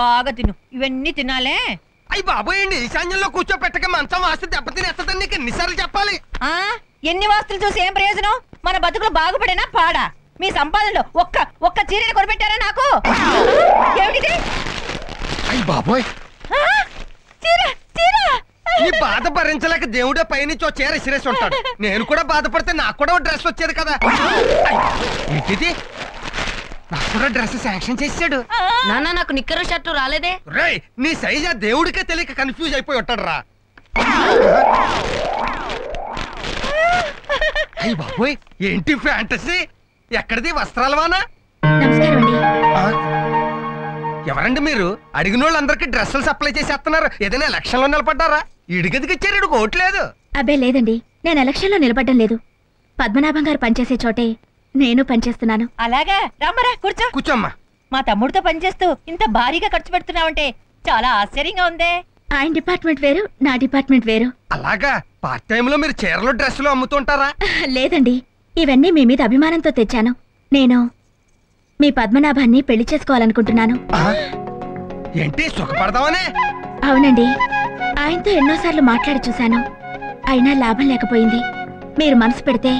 బాగా తిను. ఇవన్నీ తినాలే. అయ్యి బాబోయండి, ఈశాన్యంలో కూర్చోపెట్టక మంచం వాస్తు దెబ్బతినేస్తుందని నీకు ఎన్నిసార్లు చెప్పాలి? ఎన్ని వాస్తులు చూసి ఏం ప్రయోజనం? మన బతుకులు బాగుపడేనా పాడా? మీ సంపాదనలో ఒక్క చీరని కొనిపెట్టారా నాకు? ఏమిటి? అయ్యి బాబోయ్, నీ బాధ భరించలేక దేవుడే పైనుంచి ఓ చీర ఇసిరేసి ఉంటాడు. నేను కూడా బాధపడితే నాకు కూడా డ్రెస్ వచ్చేది కదా. ఏంటిది? నాకు కూడా డ్రెస్ శాంక్షన్ చేసాడు. నాన్న నాకు నిక్కరు షర్టు రాలేదే. రేయ్, నీ సైజ్ ఆ దేవుడికే తెలియక కన్ఫ్యూజ్ అయిపోయి ఉంటాడు రా. అయ్యి బాబోయ్, ఏంటి ఫ్యాంటసీ? ఎక్కడిది వస్త్రాలవానా? ఎవరండి మీరు? అడిగిన వాళ్ళందరికీ డ్రెస్సులు సప్లై చేసేస్తున్నారు. ఏదైనా ఎలక్షన్ లో నిలబడ్డారా? ఇడిగదికి ఇచ్చారు, ఇడికి ఓట్లేదు. అబ్బే లేదండి, నేను ఎలక్షన్ లో నిలబడ్డం లేదు. పద్మనాభం గారు పనిచేసే చోటే నేను పనిచేస్తున్నాను. అలాగా, రామరా కూర్చో. కూర్చోమ్మా. మా తమ్ముడితో పనిచేస్తూ ఇంత భారీగా ఖర్చు పెడుతున్నావంటే చాలా ఆశ్చర్యంగా ఉందే. ఆయన డిపార్ట్మెంట్ వేరు, నా డిపార్ట్మెంట్ వేరు. అలాగా, పార్ట్ టైం లో మీరు చీరలు డ్రెస్సులు అమ్ముతుంటారా? లేదండి, ఇవన్నీ మీ మీద అభిమానంతో తెచ్చాను. నేను మీ పద్మనాభాన్ని పెళ్లి చేసుకోవాలనుకుంటున్నాను. ఏంటి, సుఖపడదామనే? అవునండి, ఆయనతో ఎన్నోసార్లు మాట్లాడి చూశాను, అయినా లాభం లేకపోయింది. మీరు మనసు పెడితే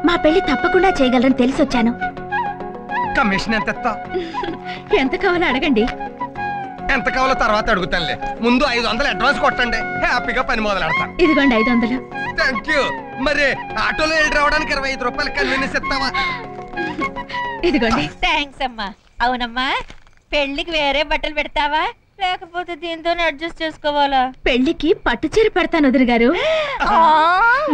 మా పెళ్లి తప్పకుండా చేయగలరని తెలిసొచ్చాను. కమిషన్ ఎంత? ఎంత కావాలో అడగండి. ఎంత కావాలో తర్వాత అడుగుతానులే. ముందు 500 అడ్వాన్స్ కొట్టండి, హ్యాపీగా పని మొదలెడతాను. ఇదిగోండి 500. Thank you. మరి ఆటోలో వెళ్ళి రావడానికి 25 రూపాయలు కన్వీనియన్స్ ఇస్తావా? ఇదిగోండి. థ్యాంక్స్ అమ్మా. అవునమ్మా, పెళ్లికి వేరే బట్టలు పెడతావా లేకపోతే దీంతోనే అడ్జస్ట్ చేసుకోవాలా? పెళ్లికి పట్టుచీర పెడతాను వదిన గారు.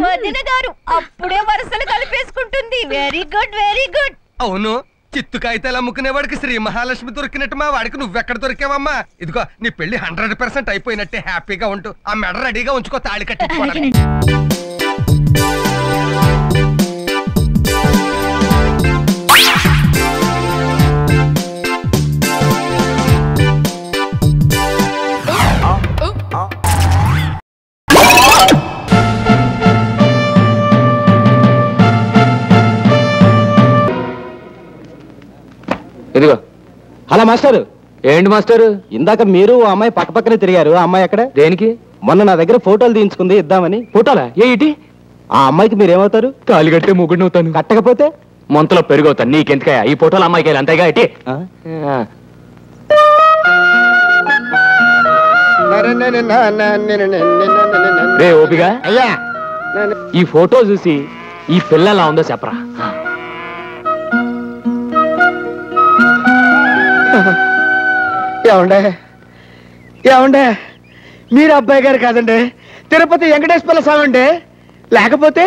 వదిన గారు అప్పుడే వరుసలు కలిపేసుకుంటుంది. Very good, very good. అవును, చిత్తు కాగితాలు అమ్ముకునేవాడికి శ్రీ మహాలక్ష్మి దొరికినట్టు మా వాడికి నువ్వెక్కడ దొరికావమ్మా? ఇదిగో నీ పెళ్లి 100% అయిపోయినట్టే. హ్యాపీగా ఉంటూ ఆ మెడ రెడీగా ఉంచుకో, తాళి కట్టి. ఇదిగో. Hello master. ఏంటి మాస్టర్, ఇందాక మీరు ఆ అమ్మాయి పక్క పక్కనే తిరిగారు. ఆ అమ్మాయి ఎక్కడ? దేనికి? మొన్న నా దగ్గర ఫోటోలు తీయించుకుంది, ఇద్దామని. ఫోటోలా? ఏంటి? ఆ అమ్మాయికి మీరేమవుతారు? తాళి కట్టే ముగ్గుడిని అవుతాను. కట్టకపోతే మొంతలో పెరుగవుతాను. నీకెందుకయ్యా ఈ ఫోటోలు? అమ్మాయికి అంతేగా ఇటీ. రే ఓపిగా అయ్యా, ఈ ఫోటో చూసి ఈ పిల్ల ఎలా ఉందో చెప్పరా. ఏమండే, మీరు అబ్బాయి గారు కాదండి, తిరుపతి వెంకటేశ్వర స్వామి అండి. లేకపోతే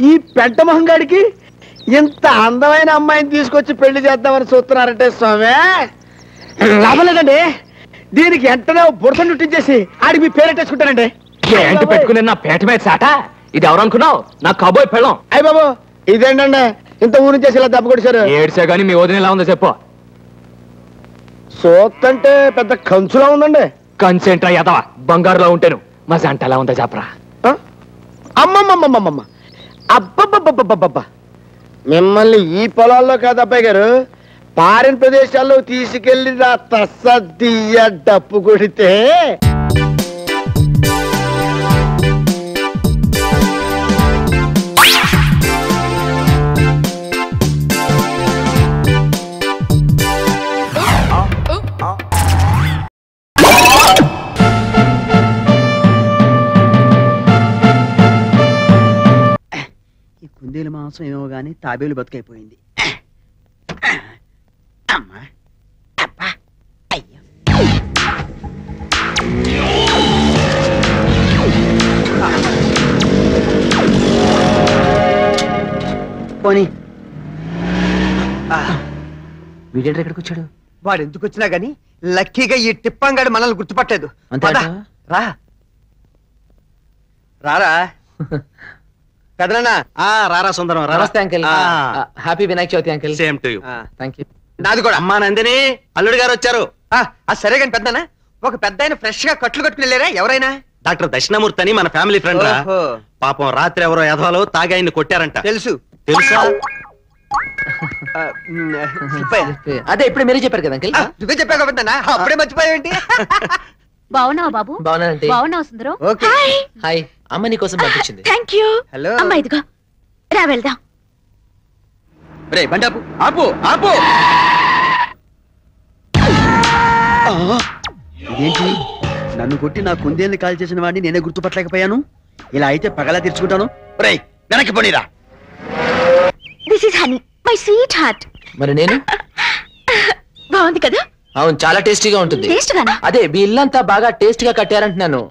ఈ పెంట మొహంగాడికి ఇంత అందమైన అమ్మాయిని తీసుకొచ్చి పెళ్లి చేద్దామని చూస్తున్నారంటే స్వామి, లాభలేదండి. దీనికి వెంటనే బురద చుట్టించేసి ఆడికి మీ పేరెట్టేసుకుంటానండి. ఏంటి పెట్టుకునే నా పేట మీద సాట? ఇది ఎవరనుకున్నావు? నా కబోయ్ పెళ్ళం. అయ్య బాబు, ఇదేంటండి ఇంత ఊరి చేసి ఇలా దెబ్బ కొడిచారు? ఏడ్సే గానీ మీ వదిన ఎలా ఉందో చెప్పు. సోత్తంటే పెద్ద కంచులా ఉందండి. కన్సెంట్రా యదవా, బంగారులో ఉంటాను. మా జంట ఎలా ఉందో చెప్పరా. అమ్మమ్మమ్మమ్మమ్మ, అబ్బబ్బబ్బబ్బబ్బబ్బ, మిమ్మల్ని ఈ పొలాల్లో కాదు అబ్బాయి గారు, పారిన ప్రదేశాల్లో తీసుకెళ్లి నా తస్సదియ్య డప్పు కొడితే కుందేలు మాంసం ఏమో గాని తాబేలు బతుకైపోయింది. అమ్మా అబ్బా అయ్యో, పోనీ వీడేంటి ఎక్కడికి వచ్చాడు? వాడు ఎందుకు వచ్చినా గాని లక్కీగా ఈ టిప్పంగాడు మనల్ని గుర్తుపట్టలేదు. రా రారా పెదనా. రారా సుందరం. నమస్తే uncle. Happy Vinayaka Chavithi uncle. Same to you. Thank you. నాది కూడా. అమ్మా నందిని, అల్లుడు గారు వచ్చారు. సరే కానీ పెద్దనా, ఒక పెద్ద ఆయన ఫ్రెష్ గా కట్లు కట్టుకుని వెళ్ళారా? ఎవరైనా? డాక్టర్ దక్షిణమూర్తి అని మన ఫ్యామిలీ ఫ్రెండ్ రా. పాపం రాత్రి ఎవరో ఎదవలో తాగి ఆయన్ని కొట్టారంట. తెలుసు. తెలుసా? అదే ఇప్పుడే మీరే చెప్పారు కదా అంకిల్. నువ్వే చెప్పావు కాబట్టి అప్పుడే మర్చిపోయావేంటి? బావున్నావా బాబు? బాగున్నానండి. బావున్నావు సుందరం? ఓకే. హాయ్, అమ్మ నీ కోసం పంపించింది. Thank you. హలో. అమ్మా ఇదిగో రా వెళ్దాం. రే బండి ఆపు ఆపు ఆపు. ఇదేంటి నన్ను కొట్టి నా కుందేల్ని కాల్ చేసిన వాడిని నేనే గుర్తుపట్టలేకపోయాను. ఇలా అయితే పగలా తెచ్చుకుంటాను. రే వెనక్కి పోనీరా. This is honey my sweetheart. మరి నేను? బాగుంది కదా? అవును, చాలా టేస్టీగా ఉంటుంది. టేస్ట్ గానా? అదే మీ ఇల్లంతా బాగా టేస్ట్ గా కట్టారంటున్నాను.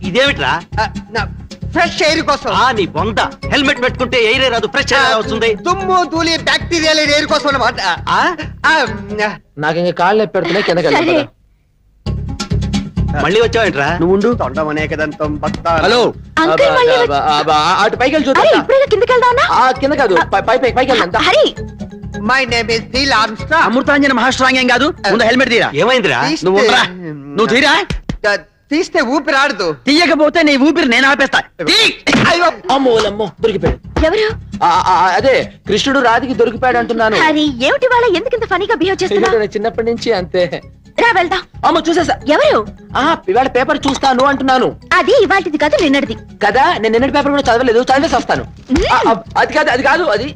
ఇదేమిట్రా? ఫ్రెష్ ఎయిర్ కోసం. నీ బొంద హెల్మెట్ పెట్టుకుంటే ఎయిరే రాదు, ఫ్రెష్ ఎయిర్ వస్తుంది. దుమ్ము ధూళి బ్యాక్టీరియా లేని ఎయిర్ కోసం అన్నమాట. నాకు ఇంకా కాళ్ళు పెడుతున్నాయి, కిందకి వెళ్తాను కదా. మళ్ళీ వచ్చావేంట్రా? నువ్వు ఉండు. తొండం అనేకదంతం హలో అంకుల్ మళ్ళీ అటు పైకి వెళ్ళి అరే చూద్దాం. ఇప్పుడే కిందకి వెళ్దాం. కింద కాదు, పైకి వెళ్దాం. Hari my name is Neil Armstrong. Amrutanjan మహాస్ట్రాంగ్ ఏం కాదు. ముందు హెల్మెట్ తీరా. ఏమైందిరా? నువ్వు ఉండరా. నువ్వు తీరా. తీస్తే ఊపిరాడదు. తీయకపోతే నీ ఊపిరి నేను ఆపేస్తా. అమ్మోలమ్మో దొరికిపోయాడు. ఎవరు? అదే కృష్ణుడు రాధికి దొరికిపోయాడు అంటున్నాను. హరి ఏమిటి వాళ్ళ ఎందుకు ఇంత ఫనీగా బిహేవ్ చేస్తున్నావు? చిన్నప్పటి నుంచి అంతే. రా వెళ్దాం. అమ్మ చూసేసా. ఎవరు? ఇవాళ పేపర్ చూస్తాను అంటున్నాను. అది ఇవాళది కాదు నిన్నటిది కదా. నేను నిన్నటి పేపర్ కూడా చదవలేదు, చదివేసి వస్తాను. అది కాదు అది కాదు అది.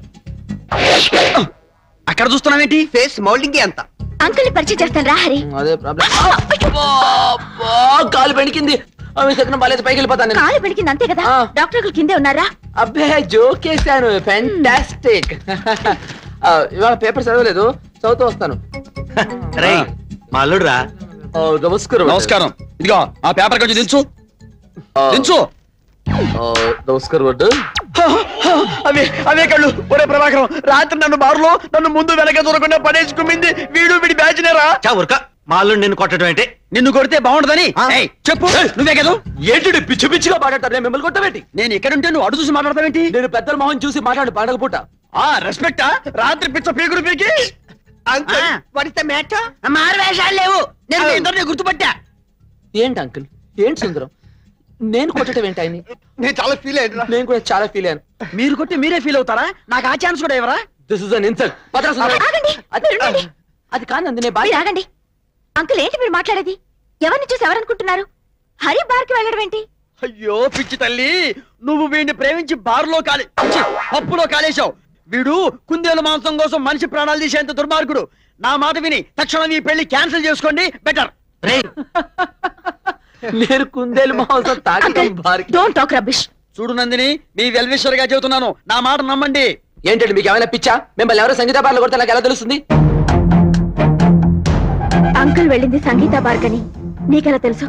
అక్కడ చూస్తున్నావేంటి? ఫేస్ మౌల్డింగ్ అంత. అంకుల్ ని పరిచయం చేస్తాను రా హరి. అదే ప్రాబ్లం. కాలు పెణికింది. శకునం బాలేదు, పైకి వెళ్ళిపోతాను నేను. కాలు పెడికింది అంతే కదా. ఆ. డాక్టర్ కిందే ఉన్నారా? అబ్బే జోకేశాను. ఫ్యాంటాస్టిక్. ఇవాళ పేపర్ చదవలేదు, చదువుతూ వస్తాను. రేయ్, మా అల్లుడురా. నమస్కారం. నమస్కారం. ఇదిగో ఆ పేపర్ కొంచెం దించు. దించు. నమస్కారం వడ్డు. అవే అవే కళ్ళు. ఒరే ప్రభాకరం, రాత్రి నన్ను బారులో నన్ను ముందు వెనక దూరకుండా పడేసుకుమింది వీడి బ్యాచినరా. ఊరక, మా అల్లుడు నిన్ను కొట్టడం ఏంటి? నిన్ను కొడితే బాగుండదని చెప్పు. నువ్వే కదా. ఏంటి పిచ్చి పిచ్చిగా మాట్లాడతారు? నేను మిమ్మల్ని కొట్టబెట్టి. నేను ఎక్కడుంటే నువ్వు అడు చూసి మాట్లాడతావేంటి? నేను పెద్దల మొహం చూసి మాట్లాడు పండగ పూట. రెస్పెక్టా? రాత్రి పిచ్చ పీకుడు పీకి మారవేషాలు లేవు. నేను ఇద్దరిని గుర్తుపట్టా. ఏంటి అంకుల్, ఏంటి సుందరం, నేను కొట్టడం ఏంటి ఆయన్ని? నేను చాలా ఫీల్ అయ్యాను. నేను కూడా చాలా ఫీల్ అయ్యాను. మీరు కొట్టి మీరే ఫీల్ అవుతారా? నాకు ఆ ఛాన్స్ కూడా ఎవరా? This is an insult. పదరా సుందరం. ఆగండి. అది కాదు నందిని. మీరు ఆగండి. అంకుల్ ఏంటి మీరు మాట్లాడేది? ఎవరిని చూసి ఎవరనుకుంటున్నారు? హరి బార్కి వెళ్ళడం ఏంటి? అయ్యో పిచ్చి తల్లి, నువ్వు వీడిని ప్రేమించి బారులో పప్పులో కాలేశావు. వీడు కుందేలు మాంసం కోసం మనిషి ప్రాణాలు తీసేంత దుర్మార్గుడు. నా మాట విని తక్షణం ఈ పెళ్లి క్యాన్సిల్ చేసుకోండి. బెటర్. నేను కుందేలు మాంసం తాగడం బార్కి. Don't talk rubbish. చూడు నందిని, మీ వెల్విషర్ గా చెబుతున్నాను, నా మాట నమ్మండి. ఏంటండి మీకు ఏమైనా పిచ్చా? మిమ్మల్ని ఎవరో సంగీత బార్లో కొడితే నాకు ఎలా తెలుస్తుంది? అంకుల్ వెళ్ళింది సంగీత బార్క్ అని నీకెలా తెలుసు?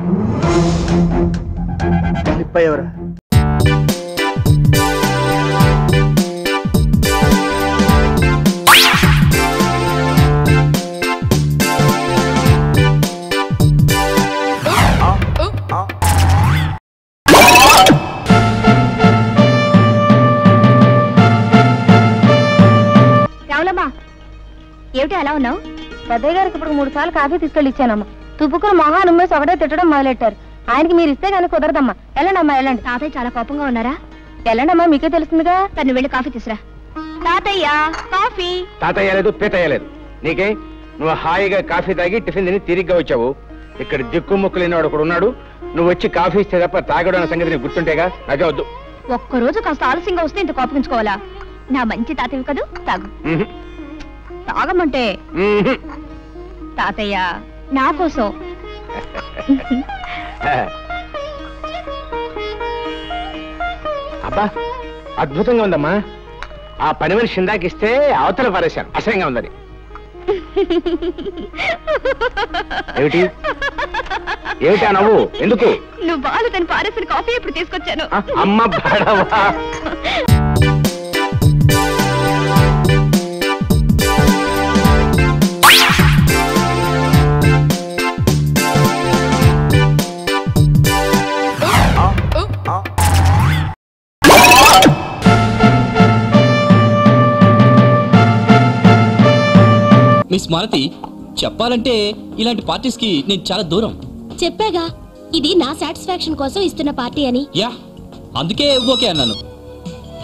ఎవరా? ఏమిటి అలా ఉన్నావు? పెద్దయ్య గారికి ఇప్పుడు 3 సార్లు కాఫీ తీసుకెళ్ళి ఇచ్చానమ్మా. తుప్పుకుని మొహాన్ని ఉమ్మేసి ఒకటే తిట్టడం మొదలెట్టారు. ఆయనకి మీరు ఇస్తే కానీ కుదరదమ్మా. వెళ్ళండమ్మా వెళ్ళండి. తాతయ్య చాలా కోపంగా ఉన్నారా? వెళ్ళండమ్మా, మీకే తెలుస్తుందిగా. తను వెళ్ళి కాఫీ తీసురా. తాతయ్య కాఫీ. తాతయ్య లేదు, పీతయ్య లేదు. నీకే? నువ్వు హాయిగా కాఫీ తాగి టిఫిన్ తిని తిరిగ్గా వచ్చావు. ఇక్కడ దిక్కు ముక్కు లేనివాడు ఒకడు ఉన్నాడు. నువ్వు వచ్చి కాఫీ ఇస్తే తప్ప తాగడం అనే సంగతి నీకు గుర్తుంటేగా. నాకే వద్దు. ఒక్కరోజు కాస్త ఆలస్యంగా వస్తే ఇంత కోపగించుకోవాలా? నా మంచి తాతయ్య కదూ, తాగు. తాగమంటే తాతయ్య నా కోసం. అబ్బా అద్భుతంగా ఉందమ్మా. ఆ పని మనిషి ఇందాకిస్తే అవతల పారేశాను, అసహ్యంగా ఉందని. ఏమిటి ఏమిటా నవ్వు? ఎందుకు? నువ్వు బాలు తను పారేసిన కాఫీ ఇప్పుడు తీసుకొచ్చాను. అమ్మ బాడవా. మీ స్మారతి, చెప్పాలంటే ఇలాంటి పార్టీస్ కి నేను చాలా దూరం. చెప్పాగా, ఇది నా సాటిస్ఫాక్షన్ కోసం ఇస్తున్న పార్టీ అని. యా, అందుకే ఓకే అన్నాను.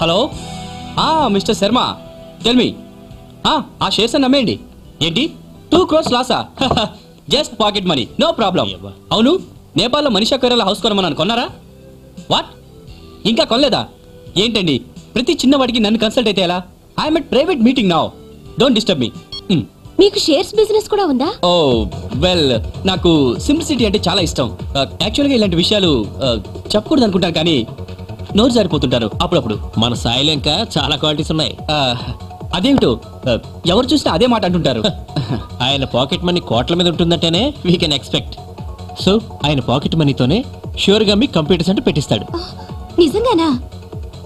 Hello, mister Sharma, tell me. ఆ షేర్స్ అని నమ్మేయండి. ఏంటి 2 crores లాసా? Just pocket money, no problem. అవును, నేపాల్లో మనీషా కొయిరాలా హౌస్ కొనమన్నాను, కొన్నారా? వాట్, ఇంకా కొనలేదా? ఏంటండి ప్రతి చిన్నవాడికి నన్ను కన్సల్ట్ అయితే ఎలా? I'm at private meeting now, don't disturb me. మీకు షేర్స్ బిజినెస్ కూడా ఉందా? ఓ వెల్, నాకు సింప్లిసిటీ అంటే చాలా ఇష్టం. యాక్చువల్గా ఇలాంటి విషయాలు చెప్పకూడదు అనుకుంటాను, కానీ నోరు జారిపోతుంటారు అప్పుడప్పుడు. మన సాయిలో ఇంకా చాలా క్వాలిటీస్ ఉన్నాయి. అదేమిటో ఎవరు చూసినా అదే మాట అంటుంటారు. ఆయన పాకెట్ మనీ కోట్ల మీద ఉంటుందంటేనే వీ కెన్ ఎక్స్పెక్ట్. సో ఆయన పాకెట్ మనీతోనే ష్యూర్ గా మీ కంప్యూటర్ సెంటర్ పెట్టిస్తాడు. నిజంగానా?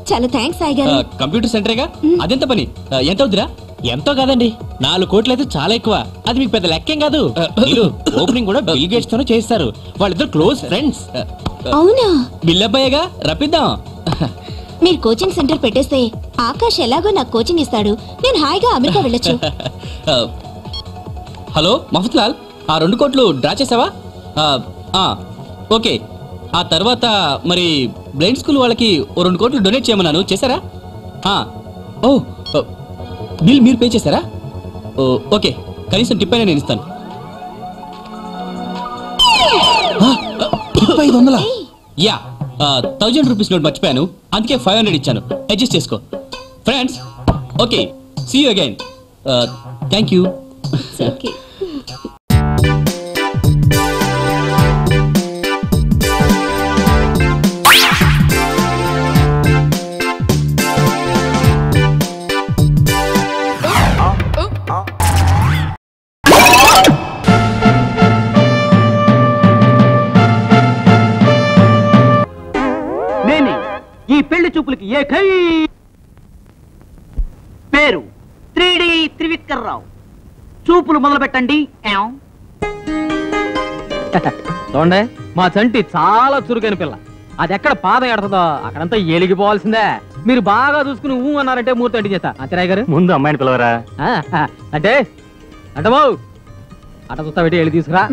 చాలా థ్యాంక్స్ సాయి గారు. కంప్యూటర్ సెంటరేగా, అదెంత పని? ఎంత అవుతురా? ఎంతో కాదండి, 4 కోట్లు అయితే చాలా ఎక్కువ. అది మీకు పెద్ద లెక్కేం కాదు. మీరు ఓపెనింగ్ కూడా బిల్ గేట్స్ తోనే చేస్తారు. వాళ్ళిద్దరు క్లోజ్ ఫ్రెండ్స్. అవునా? బిల్ అబ్బాయిగా రప్పిద్దాం. మీరు కోచింగ్ సెంటర్ పెట్టేస్తే ఆకాష్ ఎలాగో నాకు కోచింగ్ ఇస్తాడు, నేను హాయిగా అమెరికా వెళ్ళొచ్చు. హలో మఫత్ లాల్, ఆ 2 కోట్లు డ్రా చేసావా? ఓకే. ఆ తర్వాత మరి బ్లైండ్ స్కూల్ వాళ్ళకి 2 కోట్లు డొనేట్ చేయమన్నాను, చేశారా? ఓ, బిల్ మీరు పే చేశారా? ఓకే, కనీసం టిప్ అయినా నేను ఇస్తాను. 500? యా, 1000 రూపీస్ నోట్ మర్చిపోయాను, అందుకే 500 ఇచ్చాను. అడ్జస్ట్ చేసుకో friends. Okay, see you again. Thank you. Okay. ఈ పెళ్లి చూపులకి ఏకై పేరు 3D త్రివిక్రరావు. చూపులు మొదలు పెట్టండి. చూడండి, మా చంటి చాలా చురుకైన పిల్ల. అది ఎక్కడ పాదం ఎడతదో అక్కడంతా ఎలిగిపోవాల్సిందే. మీరు బాగా చూసుకుని అన్నారంటే మూర్తి అంటి చేస్తా. అంతరాయ్ గారు, ముందు అమ్మాయిని పిలవరా. అంటే బాబు అట చూస్తా పెట్టి వెళ్ళి తీసుకురా.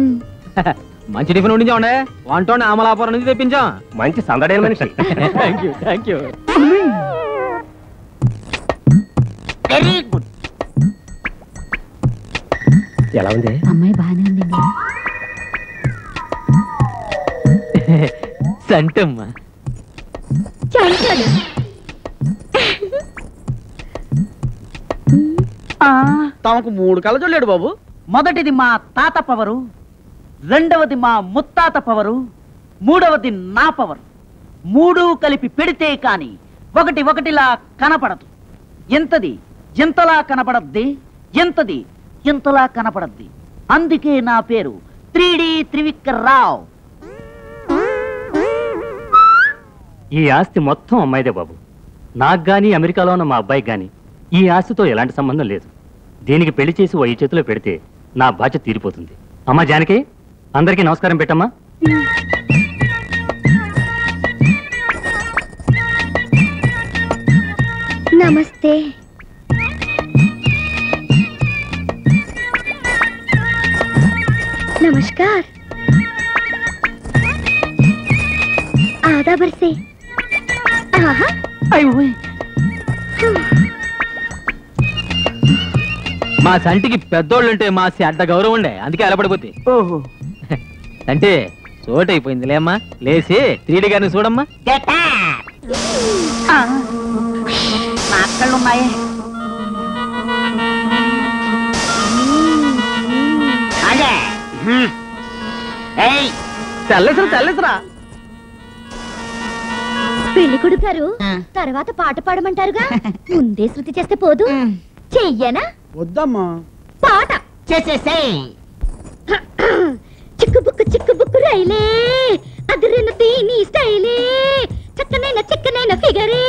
మంచి టిఫిన్ ఉండించామండి, వంటోండి అమలాపురం నుంచి తెప్పించాం. మంచి సందడైన మనిషి. Thank you. Very good. ఎలా ఉంది అమ్మాయి? బాగానే ఉందండి. సంటమ్మా తమకు 3 కళ్ళ చూడలేడు బాబు. మొదటిది మా తాత పవరు, రెండవది మా ముత్తాత పవరు, మూడవది నా పవరు. 3 కలిపి పెడితే కాని ఒకటిలా కనపడదు. ఎంతది ఎంతలా కనపడద్ది, ఎంతది ఎంతలా కనపడద్ది. అందుకే నా పేరు 3D త్రివిక్రరావు. ఈ ఆస్తి మొత్తం అమ్మాయిదే బాబు. నాకు గాని అమెరికాలో ఉన్న మా అబ్బాయికి గాని ఈ ఆస్తితో ఎలాంటి సంబంధం లేదు. దీనికి పెళ్లి చేసి ఈ చేతిలో పెడితే నా బాధ్యత తీరిపోతుంది. అమ్మా జానకి, అందరికీ నమస్కారం పెట్టమ్మా. నమస్తే. నమస్కార్. आधा बरसे. మా సంటికి పెద్దోళ్ళంటే మా అడ్డ గౌరవం ఉండే, అందుకే అలపడిపోతే. ఓహో, అంటే చోటైపోయిందిలే అమ్మా. లేచి 3D గారిని చూడమ్మా. నా అక్కళ్ళున్నాయే. తెల్లసరా పెళ్లి కొడుకారు తర్వాత పాట పాడమంటారుగా, ముందే శృతి చేస్తే పోదు. చెయ్యనా? వద్దమ్మా. పాట చేసేసే. చిక్కుబుక్కు రైలే, అదిరిన తీని స్టైలే, చిక్కనైన ఫిగరే,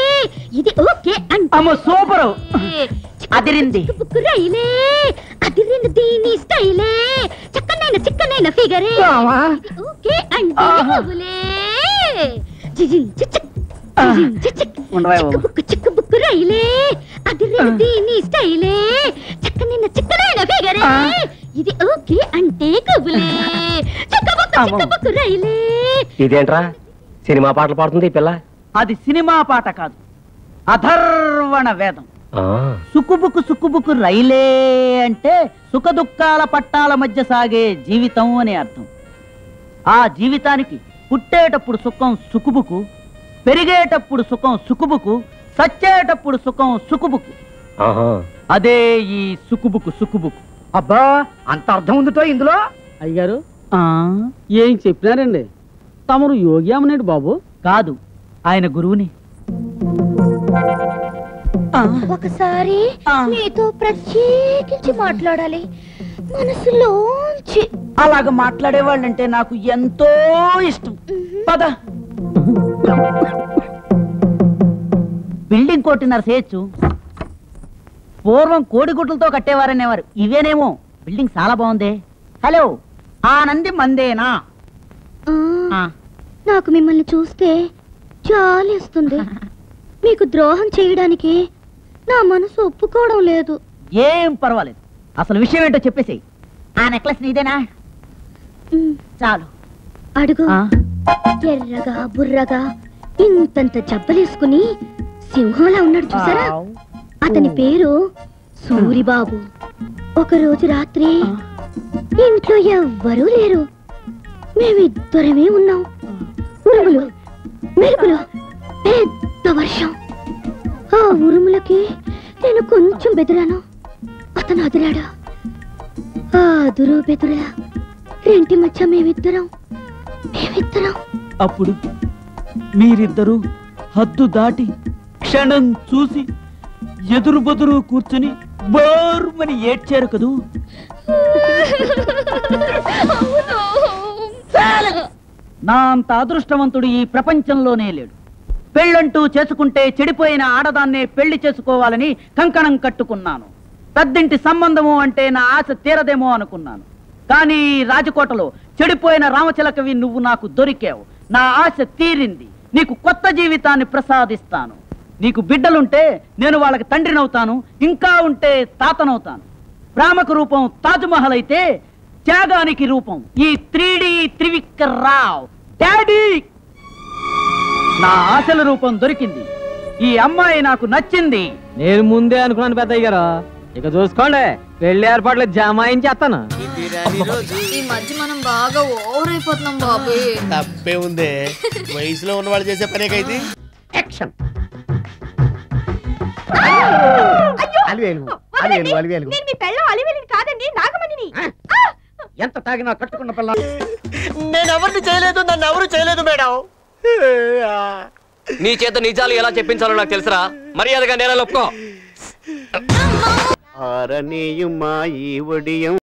ఇది ఓకే అంటే. అమ్మ సూపరు, అదిరింది. చిక్కుబుక్కు రైలే, అదిరిన తీని స్టైలే, చిక్కనైన ఫిగరే, ఇది ఓకే అంటే. చిక్కుబుక్కు బుక్కు రైలే అదిరేది నీ స్టైలే చక్కనిన్న చిక్కనైన ఫిగరే ఇది ఓకే అంటే కబులే చిక్కబుక్కు రైలే. ఇదేంట్రా సినిమా పాటలు పాడుతుంది ఈ పిల్ల? అది సినిమా పాట కాదు, అథర్వణ వేదం. సుక్కుబుక్కు సుక్కుబుక్కు రైలే అంటే సుఖ దుఃఖాల పట్టాల మధ్య సాగే జీవితం అని అర్థం. ఆ జీవితానికి పుట్టేటప్పుడు సుఖం సుకుబుకు, పెరిగేటప్పుడు సుఖం సుకుబుకు, సచ్చేటప్పుడు సుఖం సుకుబుకు. అదే ఈ సుకుబుకు సుకుబుకు. అబ్బా అంత అర్థం ఉందితో ఇందులో. అయ్యారు ఏం చెప్పినారండి? తమరు యోగి అమ్మనేడు బాబు? కాదు, ఆయన గురువుని. ఒకసారి మీతో ప్రత్యేకించి మాట్లాడాలి, మనసులోంచి. అలాగ మాట్లాడేవాళ్ళంటే నాకు ఎంతో ఇష్టం. పద. బిల్డింగ్ కోటిన్నర చేయొచ్చు. పూర్వం కోడిగుడ్లతో కట్టేవారనేవారు, ఇవేనేమో. బిల్డింగ్ చాలా బాగుంది. హలో, ఆనంది మందేనా? నాకు మిమ్మల్ని చూస్తే జాలేస్తుంది. మీకు ద్రోహం చేయడానికి నా మనసు ఒప్పుకోవడం లేదు. ఏం పర్వాలేదు, అసలు విషయం ఏంటో చెప్పేసి. ఆ నెక్లెస్ నీదేనా? చాలు. అడుగు. ఎర్రగా బుర్రగా ఇంతంత జబ్బలేసుకుని సింహంలా ఉన్నాడు చూసారా? అతని పేరు సూరిబాబు. ఒకరోజు రాత్రి ఇంట్లో ఎవ్వరూ లేరు, మేమిద్దరమే ఉన్నాం. ఉరుములు, మెరుపులు, పెద్ద వర్షం. ఆ ఉరుములకి నేను కొంచెం బెదిరాను, అతను అదిరాడు. ఆ అదురు బెదురా రెంటి మధ్య మేమిద్దరం. అప్పుడు మీరిద్దరూ హద్దు దాటి క్షణం చూసి ఎదురు బదురు కూర్చుని బోర్మని ఏడ్చారు కదూ. నా అంత అదృష్టవంతుడు ఈ ప్రపంచంలోనే లేడు. పెళ్ళంటూ చేసుకుంటే చెడిపోయిన ఆడదాన్నే పెళ్లి చేసుకోవాలని కంకణం కట్టుకున్నాను. పెద్దింటి సంబంధము అంటే నా ఆశ తీరదేమో అనుకున్నాను. కానీ రాజకోటలో చెడిపోయిన రామచిలకవి నువ్వు నాకు దొరికావు. నా ఆశ తీరింది. నీకు కొత్త జీవితాన్ని ప్రసాదిస్తాను. నీకు బిడ్డలుంటే నేను వాళ్ళకి తండ్రినవుతాను, ఇంకా ఉంటే తాతనవుతాను. ప్రేమకు రూపం తాజ్మహల్ అయితే త్యాగానికి రూపం ఈ 3D త్రివిక్రరావు డాడీ. నా ఆశల రూపం దొరికింది. ఈ అమ్మాయి నాకు నచ్చింది. నేను ముందే అనుకున్నాను పెద్దయ్య గారు. ఇక చూసుకోండి, పెళ్లి ఏర్పాట్లు జమాయించేస్తాను. ఈ మధ్య మనం బాగా ఓవర్ అయిపోతున్నాం బాబు. తప్పే ఉందే, వయసులో ఉన్న వాళ్ళు చేసే పనేకైతే. యాక్షన్. అలివేలు. నేను మీ పెళ్ళం అలివేలిని కాదండి, నాగమణిని. ఎంత తాగినా కట్టుకున్న పిల్ల. నేను ఎవరిని చేయలేదు, నన్ను ఎవరు చేయలేదు మేడం. నీ చేత నిజాలు ఎలా చెప్పించాలో నాకు తెలుసురా. మర్యాదగా నేల ఒప్పుకో. ఆరనీయుమా ఈ ఒడియం